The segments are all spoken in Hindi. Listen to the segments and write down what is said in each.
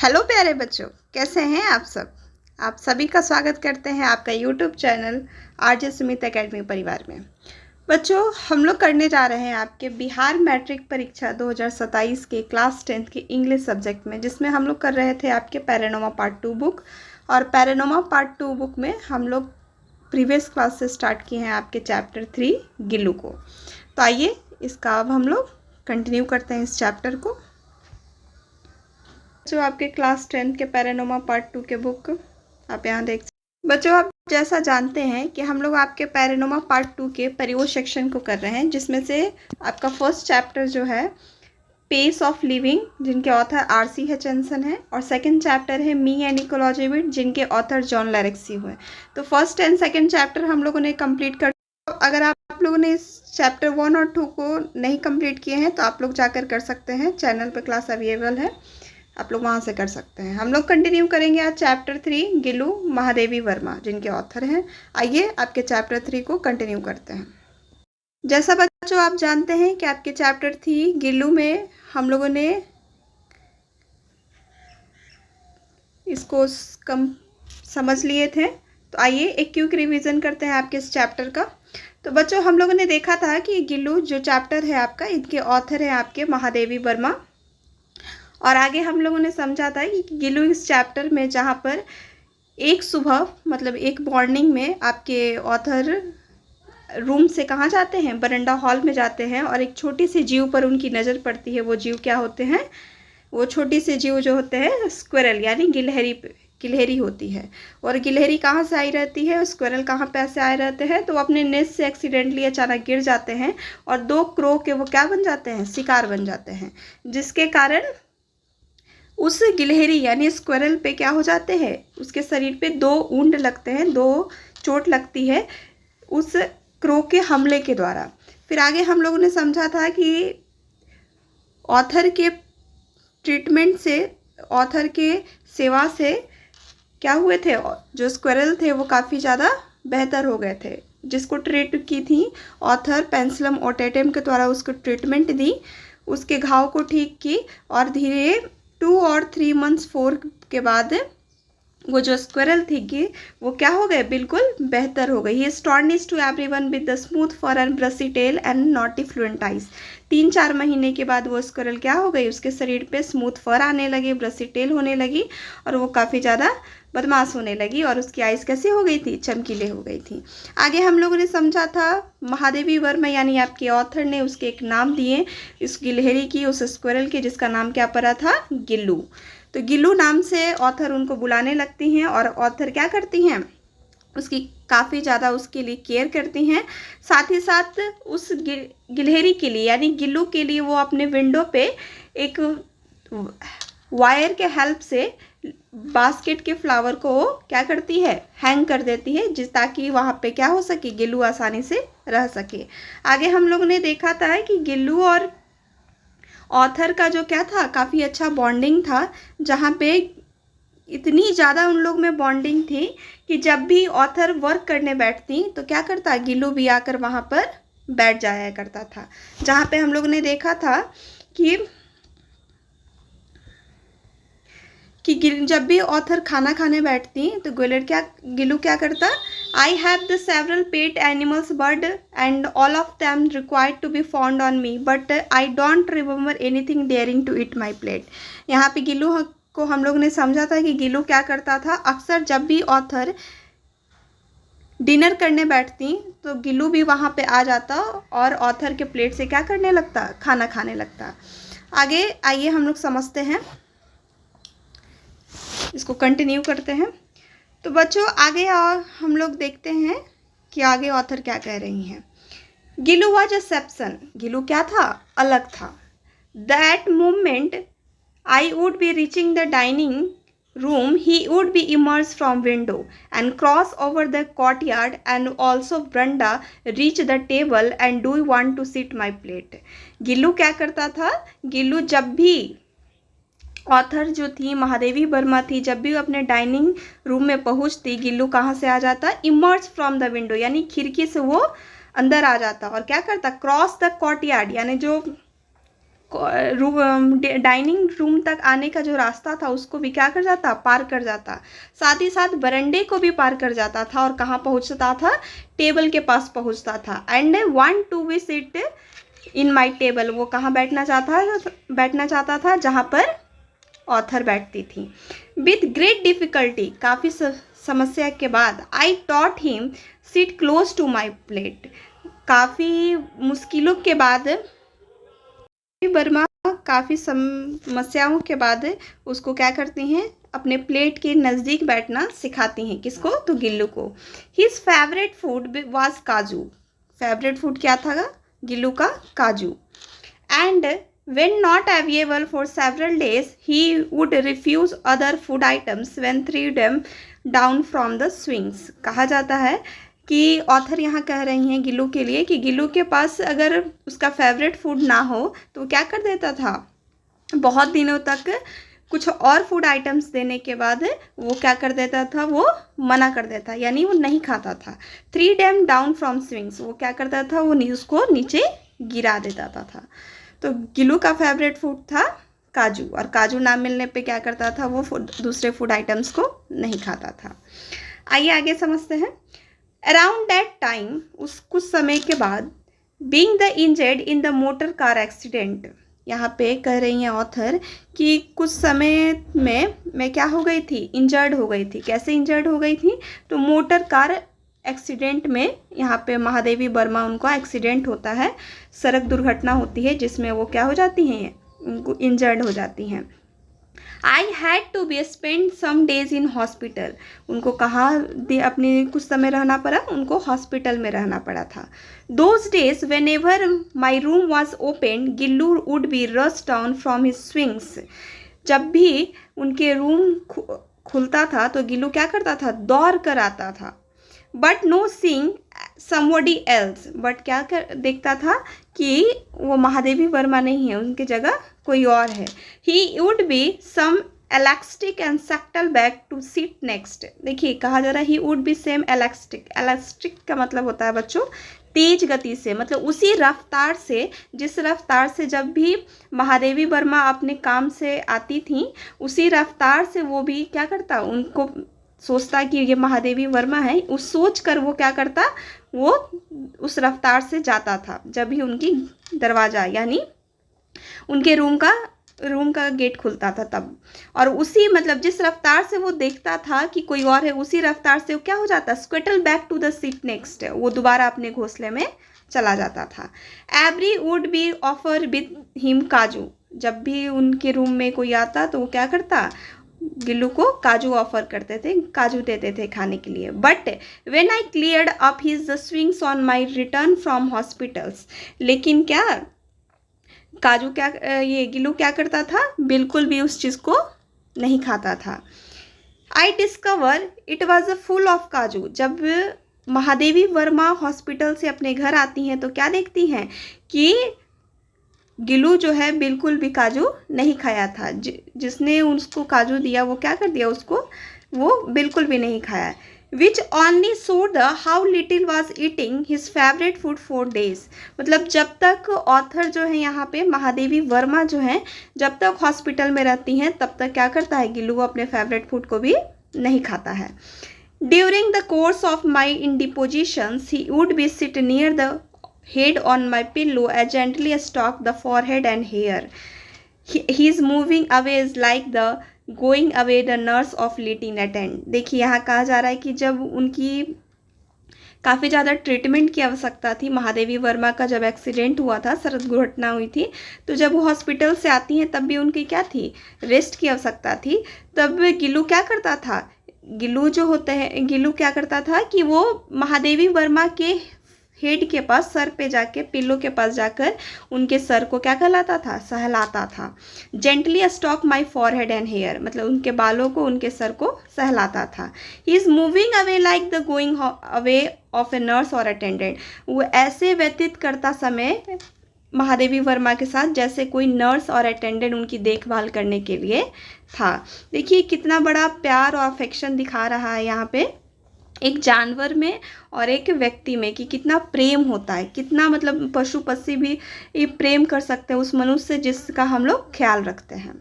हेलो प्यारे बच्चों, कैसे हैं आप सब। आप सभी का स्वागत करते हैं आपका YouTube channel RJ Sumit academy परिवार में। बच्चों, हम लोग करने जा रहे हैं आपके बिहार मैट्रिक परीक्षा 2027 के क्लास 10th के इंग्लिश सब्जेक्ट में, जिसमें हम लोग कर रहे थे आपके पैरानोमा पार्ट 2 बुक। और पैरानोमा पार्ट 2 बुक में हम लोग प्रीवियस क्लास से स्टार्ट किए हैं आपके चैप्टर 3 गिल्लू को। तो आइए इसका अब हम लोग कंटिन्यू करते हैं इस चैप्टर को। जो आपके क्लास 10 के पैरानोमा पार्ट 2 के बुक आप यहाँ देख बच्चों, आप जैसा जानते हैं कि हम लोग आपके पैरानोमा पार्ट 2 के परिवो सेक्शन को कर रहे हैं, जिसमें से आपका फर्स्ट चैप्टर जो है पेस ऑफ लिविंग, जिनके ऑथर RCH हैंसन है, और सेकंड चैप्टर है मी एंड इकोलॉजी विद, जिनके ऑथर जॉन लैरेक्सी हुए। तो फर्स्ट एंड सेकंड चैप्टर हम लोगों ने कंप्लीट कर। अगर आप लोगों ने इस चैप्टर 1 और 2 को नहीं कंप्लीट किए हैं तो आप लोग जाकर कर सकते हैं, चैनल पर क्लास अवेलेबल है, आप लोग वहाँ से कर सकते हैं। हम लोग कंटिन्यू करेंगे आज चैप्टर 3 गिल्लू महादेवी वर्मा, जिनके ऑथर हैं। आइए आपके चैप्टर 3 को कंटिन्यू करते हैं। जैसा बच्चों आप जानते हैं कि आपके चैप्टर 3 गिल्लू में हम लोगों ने इसको कम समझ लिए थे। तो आइए एक क्विक रिवीजन करते हैं आपके इस चैप्टर का। तो बच्चों, हम लोगों ने देखा था कि गिल्लू जो चैप्टर है आपका, इनके ऑथर हैं आपके महादेवी वर्मा। और आगे हम लोगों ने समझा था कि गिल्लू इस चैप्टर में, जहाँ पर एक सुबह मतलब एक मॉर्निंग में आपके ऑथर रूम से कहाँ जाते हैं, बरंडा हॉल में जाते हैं, और एक छोटी सी जीव पर उनकी नज़र पड़ती है। वो जीव क्या होते हैं? वो छोटी सी जीव जो होते हैं स्क्विरल, यानी गिलहरी होती है। और गिलहरी कहाँ से आई रहती है, स्क्विरल कहाँ पे ऐसे आए रहते हैं, तो वो अपने नेस्ट से एक्सीडेंटली अचानक गिर जाते हैं और 2 क्रो के वो क्या बन जाते हैं, शिकार बन जाते हैं, जिसके कारण उस गिलहरी यानी स्क्विरल पे क्या हो जाते हैं, उसके शरीर पे 2 ऊंड लगते हैं, 2 चोट लगती है उस क्रो के हमले के द्वारा। फिर आगे हम लोगों ने समझा था कि ऑथर के ट्रीटमेंट से, ऑथर के सेवा से क्या हुए थे, जो स्क्विरल थे वो काफ़ी ज़्यादा बेहतर हो गए थे। जिसको ट्रीट की थी ऑथर पेंसिलम ओटेटम के द्वारा, उसको ट्रीटमेंट दी, उसके घाव को ठीक की, और धीरे 2 और 3 months 4 के बाद वो जो स्क्विरल थी कि वो क्या हो गए, बिल्कुल बेहतर हो गई। He astonish to everyone with the smooth fur and brushy tail and naughty fluent eyes. 3-4 महीने के बाद वो स्क्विरल क्या हो गई, उसके शरीर पे स्मूथ फर आने लगे, ब्रसी टेल होने लगी, और वो काफ़ी ज़्यादा बदमाश होने लगी, और उसकी आइज़ कैसी हो गई थी, चमकीले हो गई थी। आगे हम लोगों ने समझा था महादेवी वर्मा यानी आपके ऑथर ने उसके एक नाम दिए इस गिलहरी की, उस स्क्विरल के, जिसका नाम क्या पड़ा था, गिल्लू। तो गिल्लू नाम से ऑथर उनको बुलाने लगती हैं, और ऑथर क्या करती हैं, उसकी काफ़ी ज़्यादा उसके लिए केयर करती हैं। साथ ही साथ उस गिलहरी के लिए यानी गिल्लू के लिए वो अपने विंडो पे एक वायर के हेल्प से बास्केट के फ्लावर को क्या करती है, हैंग कर देती है, ताकि वहाँ पे क्या हो सके, गिल्लू आसानी से रह सके। आगे हम लोगों ने देखा था कि गिल्लू और ऑथर का जो क्या था, काफ़ी अच्छा बॉन्डिंग था, जहाँ पे इतनी ज़्यादा उन लोग में बॉन्डिंग थी कि जब भी ऑथर वर्क करने बैठती तो क्या करता, गिल्लू भी आकर वहाँ पर बैठ जाया करता था। जहाँ पे हम लोग ने देखा था कि जब भी ऑथर खाना खाने बैठती तो गिल्लू क्या करता, I have the several pet animals bird and all of them required to be found on me, but I don't remember anything daring to eat my plate. यहाँ पे गिल्लू को हम लोग ने समझा था कि गिल्लू क्या करता था, अक्सर जब भी ऑथर डिनर करने बैठती तो गिल्लू भी वहाँ पे आ जाता और ऑथर के प्लेट से क्या करने लगता, खाना खाने लगता। आगे आइए हम लोग समझते हैं, इसको कंटिन्यू करते हैं। तो बच्चों आगे हम लोग देखते हैं कि आगे ऑथर क्या कह रही हैं। गिल्लू वॉज एक्सेप्शन, गिल्लू क्या था, अलग था। That moment I would be reaching the dining room, he would be emerged from window and cross over the courtyard and also Brenda reach the table and do you want to sit my plate। Gillu क्या करता था, गिल्लू जब भी ऑथर जो थी महादेवी वर्मा थी, जब भी वो अपने डाइनिंग रूम में पहुंचती, गिल्लू कहाँ से आ जाता, इमर्ज फ्रॉम द विंडो यानी खिड़की से वो अंदर आ जाता, और क्या करता, क्रॉस द कोर्टयार्ड यानी जो डाइनिंग रूम तक आने का जो रास्ता था उसको भी क्या कर जाता, पार कर जाता। साथ ही साथ बरंडे को भी पार कर जाता था और कहाँ पहुँचता था, टेबल के पास पहुँचता था। And want to be sit in my table, वो कहाँ बैठना चाहता था जहाँ पर ऑथर बैठती थी। विथ ग्रेट डिफ़िकल्टी, काफ़ी समस्या के बाद, I taught him sit close to my plate, काफ़ी मुश्किलों के बाद वर्मा काफ़ी समस्याओं के बाद उसको क्या करती हैं, अपने प्लेट के नज़दीक बैठना सिखाती हैं। किसको, तो गिल्लू को। हिज फेवरेट फूड वाज काजू, फेवरेट फूड क्या था गिल्लू का, काजू। And when not available for several days, he would refuse other food items when threw them down from the swings। कहा जाता है कि ऑथर यहाँ कह रही हैं गिल्लू के लिए कि गिल्लू के पास अगर उसका फेवरेट फूड ना हो तो क्या कर देता था, बहुत दिनों तक कुछ और फूड आइटम्स देने के बाद वो क्या कर देता था, वो मना कर देता, यानी वो नहीं खाता था। Three dam down from swings, वो क्या करता था, वो उसको नीचे गिरा देता था। तो गिल्लू का फेवरेट फूड था काजू, और काजू ना मिलने पे क्या करता था, वो दूसरे फूड आइटम्स को नहीं खाता था। आइए आगे समझते हैं। अराउंड दैट टाइम, उस कुछ समय के बाद, being the injured in the motor car accident, यहाँ पे कह रही हैं ऑथर कि कुछ समय में मैं क्या हो गई थी, इंजर्ड हो गई थी। कैसे इंजर्ड हो गई थी, तो मोटर कार एक्सीडेंट में, यहाँ पे महादेवी वर्मा उनका एक्सीडेंट होता है, सड़क दुर्घटना होती है जिसमें वो क्या हो जाती हैं, उनको इंजर्ड हो जाती हैं। I had to be spend some days in hospital, उनको कहाँ अपने कुछ समय रहना पड़ा, उनको हॉस्पिटल में रहना पड़ा था। Those days when ever my room was open, Gillu would be rush down from his swings, जब भी उनके रूम खुलता था तो गिल्लू क्या करता था, दौड़ कर आता था। But know seeing somebody else, but क्या देखता था कि वो महादेवी वर्मा नहीं है, उनकी जगह कोई और है। He would be some elastic and sectle back to sit next। देखिए कहा जा रहा है he would B same elastic, elastic का मतलब होता है बच्चों तेज गति से, मतलब उसी रफ्तार से, जिस रफ्तार से जब भी महादेवी वर्मा अपने काम से आती थी, उसी रफ्तार से वो भी क्या करता, उनको सोचता कि ये महादेवी वर्मा है, उस सोच कर वो क्या करता, वो उस रफ्तार से जाता था जब भी उनकी दरवाज़ा यानी उनके रूम का गेट खुलता था तब। और उसी मतलब जिस रफ्तार से वो देखता था कि कोई और है, उसी रफ्तार से वो क्या हो जाता, scuttle back to the seat next, वो दोबारा अपने घोंसले में चला जाता था। Every would be offer with him kaju, जब भी उनके रूम में कोई आता तो वो क्या करता, गिल्लू को काजू ऑफर करते थे, काजू देते थे खाने के लिए। But when I cleared up his swings on my return from hospitals, लेकिन क्या काजू क्या ये गिल्लू क्या करता था, बिल्कुल भी उस चीज़ को नहीं खाता था। I discover it was full of काजू, जब महादेवी वर्मा हॉस्पिटल से अपने घर आती हैं तो क्या देखती हैं कि गिल्लू जो है बिल्कुल भी काजू नहीं खाया था, जिसने उसको काजू दिया वो क्या कर दिया, उसको वो बिल्कुल भी नहीं खाया। Which only showed how little was eating his favourite food for days, मतलब जब तक ऑथर जो है यहाँ पे महादेवी वर्मा जो है जब तक हॉस्पिटल में रहती हैं तब तक क्या करता है, गिल्लू अपने फेवरेट फूड को भी नहीं खाता है। During the course of my indispositions he would be sit near the head on my pillow, I gently stroke the forehead and hair. His moving away is like the going away the nurse of lieutenant। देखिए यहाँ कहा जा रहा है कि जब उनकी काफ़ी ज़्यादा ट्रीटमेंट की आवश्यकता थी, महादेवी वर्मा का जब एक्सीडेंट हुआ था, सड़क दुर्घटना हुई थी, तो जब वो हॉस्पिटल से आती हैं तब भी उनकी क्या थी, रेस्ट की आवश्यकता थी। तब गिल्लू क्या करता था, गिल्लू जो होते हैं, गिल्लू क्या करता था कि वो महादेवी वर्मा के हेड के पास, सर पे जाके, पिल्लो के पास जाकर उनके सर को क्या कहलाता था, सहलाता था। Gently stroke my forehead and hair, मतलब उनके बालों को, उनके सर को सहलाता था। He is moving away like the going away of a nurse और अटेंडेंट, वो ऐसे व्यतीत करता समय महादेवी वर्मा के साथ जैसे कोई नर्स और अटेंडेंट उनकी देखभाल करने के लिए था। देखिए कितना बड़ा प्यार और अफेक्शन दिखा रहा है यहाँ पे एक जानवर में और एक व्यक्ति में कि कितना प्रेम होता है, कितना मतलब पशु पक्षी भी ये प्रेम कर सकते हैं उस मनुष्य से जिसका हम लोग ख्याल रखते हैं।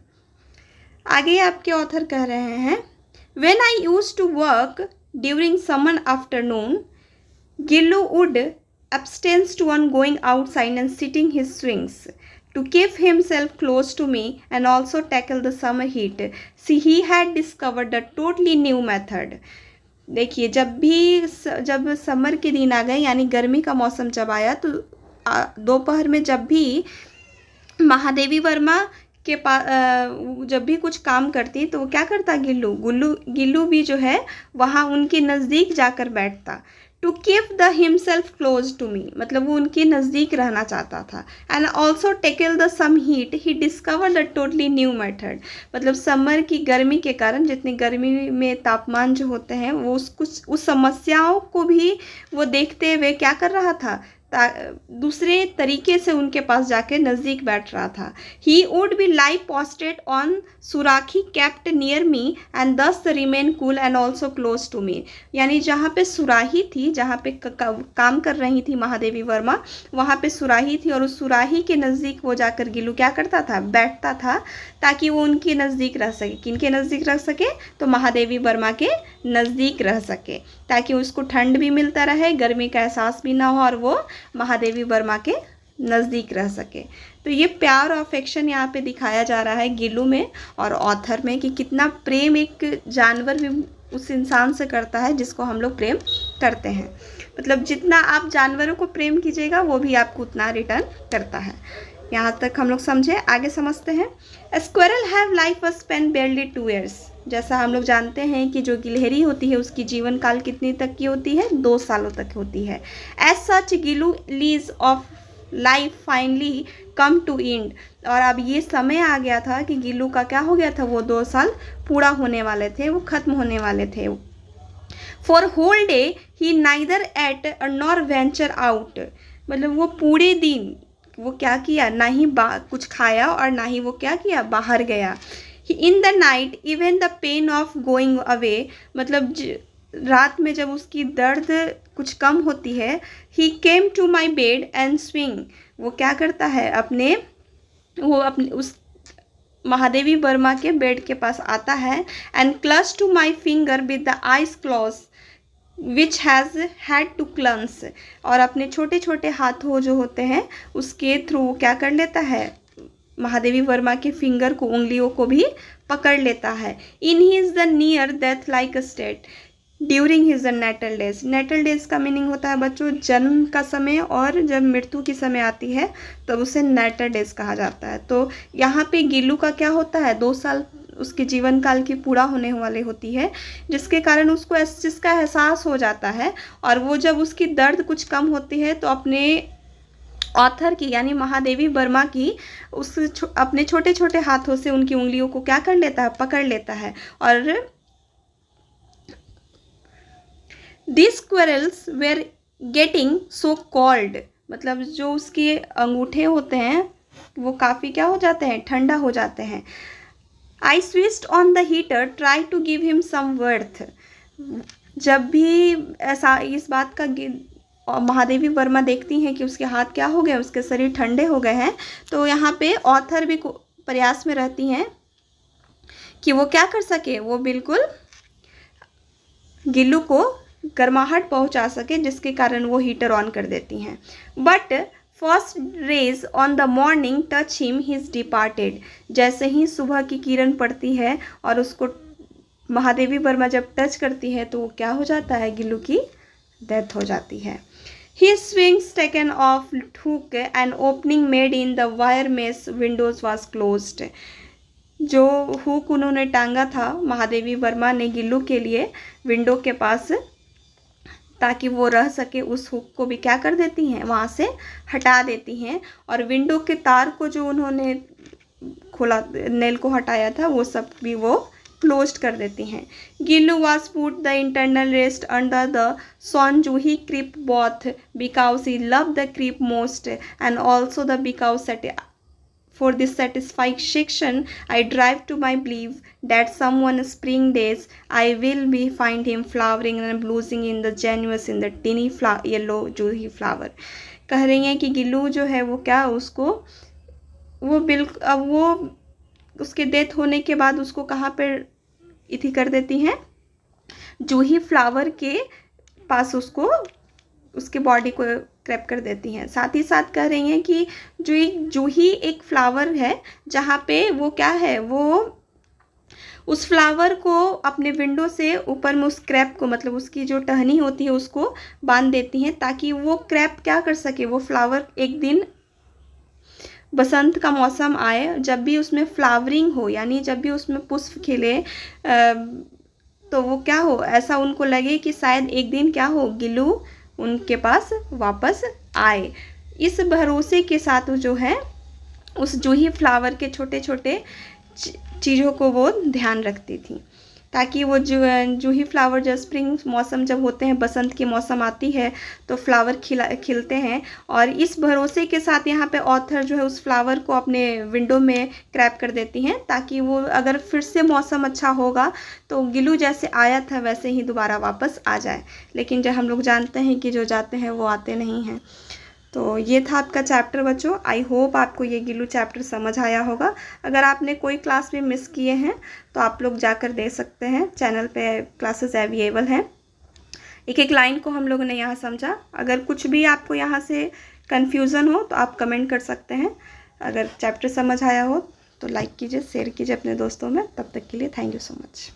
आगे आपके ऑथर कह रहे हैं, When I used to work during summer afternoon, Gillu would abstain on going outside and sitting his swings to keep himself close to me and also tackle the summer heat. See, he had discovered a totally new method. देखिए, जब समर के दिन आ गए यानी गर्मी का मौसम जब आया तो दोपहर में जब भी महादेवी वर्मा के पास जब भी कुछ काम करती तो वो क्या करता, गिल्लू भी जो है वहाँ उनके नज़दीक जाकर बैठता। To keep the himself close to me, मतलब वो उनके नज़दीक रहना चाहता था। And also tackle the some heat, he discover the totally new method, मतलब समर की गर्मी के कारण जितनी गर्मी में तापमान जो होते हैं वो उस समस्याओं को भी वो देखते हुए क्या कर रहा था, दूसरे तरीके से उनके पास जाके नज़दीक बैठ रहा था। He would be lie posted on surahi kept near me and this remain cool and also close to me, यानी जहाँ पे सुराही थी, जहाँ पे काम कर रही थी महादेवी वर्मा, वहाँ पे सुराही थी और उस सुराही के नज़दीक वो जाकर गिल्लू क्या करता था, बैठता था ताकि वो उनके नज़दीक रह सके। किनके नज़दीक रह सके, तो महादेवी वर्मा के नज़दीक रह सके ताकि उसको ठंड भी मिलता रहे, गर्मी का एहसास भी ना हो और वो महादेवी वर्मा के नज़दीक रह सके। तो ये प्यार और अफेक्शन यहाँ पे दिखाया जा रहा है गिल्लू में और ऑथर में कि कितना प्रेम एक जानवर भी उस इंसान से करता है जिसको हम लोग प्रेम करते हैं। मतलब जितना आप जानवरों को प्रेम कीजिएगा वो भी आपको उतना रिटर्न करता है। यहाँ तक हम लोग समझे, आगे समझते हैं। Squirrel have life span बेयरली 2 years, जैसा हम लोग जानते हैं कि जो गिलहरी होती है उसकी जीवन काल कितनी तक की होती है, 2 सालों तक होती है। As such Gillu lease of life finally come to end, और अब ये समय आ गया था कि गिल्लू का क्या हो गया था, वो 2 साल पूरा होने वाले थे, वो ख़त्म होने वाले थे। For whole day he neither ate nor venture out, मतलब वो पूरे दिन वो क्या किया, ना ही कुछ खाया और ना ही वो क्या किया, बाहर गया। In the night even the pain of going away, मतलब रात में जब उसकी दर्द कुछ कम होती है, he came to my bed and swing, वो क्या करता है, अपने उस महादेवी वर्मा के बेड के पास आता है। And clutch to my finger with the ice claws which has had to clans, और अपने छोटे छोटे हाथों जो होते हैं उसके थ्रू क्या कर लेता है, महादेवी वर्मा के फिंगर को, उंगलियों को भी पकड़ लेता है। In his the near death like state during his the natal days, natal days का मीनिंग होता है बच्चों जन्म का समय, और जब मृत्यु की समय आती है तब उसे नेटल डेज कहा जाता है। तो यहाँ पे गिल्लू का क्या होता है, 2 साल उसके जीवन काल की पूरा होने वाले होती है, जिसके कारण उसको जिसका एहसास हो जाता है, और वो जब उसकी दर्द कुछ कम होती है तो अपने ऑथर की यानी महादेवी वर्मा की अपने छोटे छोटे हाथों से उनकी उंगलियों को क्या कर लेता है, पकड़ लेता है। और this squirrels were getting so cold, मतलब जो उसके अंगूठे होते हैं वो काफ़ी क्या हो जाते हैं, ठंडा हो जाते हैं। I switched on the heater try to give him some warmth, जब भी ऐसा इस बात का महादेवी वर्मा देखती हैं कि उसके हाथ क्या हो गए, उसके शरीर ठंडे हो गए हैं, तो यहाँ पे ऑथर भी प्रयास में रहती हैं कि वो क्या कर सके, वो बिल्कुल गिल्लू को गर्माहट पहुँचा सके, जिसके कारण वो हीटर ऑन कर देती हैं। But first raise on the morning touch him his departed, जैसे ही सुबह की किरण पड़ती है और उसको महादेवी वर्मा जब टच करती है तो वो क्या हो जाता है, गिल्लू की डेथ हो जाती है। His swings taken off hook and opening made in the wire mesh windows was closed, जो हुक उन्होंने टांगा था महादेवी वर्मा ने गिल्लू के लिए विंडो के पास ताकि वो रह सके, उस हुक को भी क्या कर देती हैं, वहाँ से हटा देती हैं, और विंडो के तार को जो उन्होंने खोला, नेल को हटाया था, वो सब भी वो क्लोज्ड कर देती हैं। Gillu was put the internal rest under the sun जू he creep both because he love the creep most and also the because For this satisfaction, I drive to my belief that someone spring days I will be find him flowering and blooming in the January in the tiny yellow juhi flower. कह रही हैं कि गिल्लू जो है वो क्या उसको वो अब वो उसके डेथ होने के बाद उसको कहाँ पर इथी कर देती हैं, जूही फ्लावर के पास उसको उसके बॉडी को क्रैप कर देती हैं। साथ ही साथ कह रही हैं कि जूही एक फ्लावर है जहाँ पे वो क्या है, वो उस फ्लावर को अपने विंडो से ऊपर में उस क्रैप को मतलब उसकी जो टहनी होती है उसको बांध देती हैं ताकि वो क्रैप क्या कर सके, वो फ्लावर एक दिन बसंत का मौसम आए, जब भी उसमें फ्लावरिंग हो यानी जब भी उसमें पुष्प खिले तो वो क्या हो, ऐसा उनको लगे कि शायद एक दिन क्या हो, गिल्लू उनके पास वापस आए। इस भरोसे के साथ जो है उस जूही फ्लावर के छोटे छोटे चीज़ों को वो ध्यान रखती थी ताकि वो जूही फ्लावर जब स्प्रिंग मौसम जब होते हैं, बसंत की मौसम आती है तो फ्लावर खिलते हैं। और इस भरोसे के साथ यहाँ पे ऑथर जो है उस फ्लावर को अपने विंडो में क्रैप कर देती हैं ताकि वो अगर फिर से मौसम अच्छा होगा तो गिल्लू जैसे आया था वैसे ही दोबारा वापस आ जाए। लेकिन जब हम लोग जानते हैं कि जो जाते हैं वो आते नहीं हैं। तो ये था आपका चैप्टर बच्चों। आई होप आपको ये गिल्लू चैप्टर समझ आया होगा। अगर आपने कोई क्लास भी मिस किए हैं तो आप लोग जाकर देख सकते हैं, चैनल पे क्लासेस अवेलेबल हैं। एक एक लाइन को हम लोगों ने यहाँ समझा। अगर कुछ भी आपको यहाँ से कन्फ्यूज़न हो तो आप कमेंट कर सकते हैं। अगर चैप्टर समझ आया हो तो लाइक कीजिए, शेयर कीजिए अपने दोस्तों में। तब तक के लिए थैंक यू सो मच।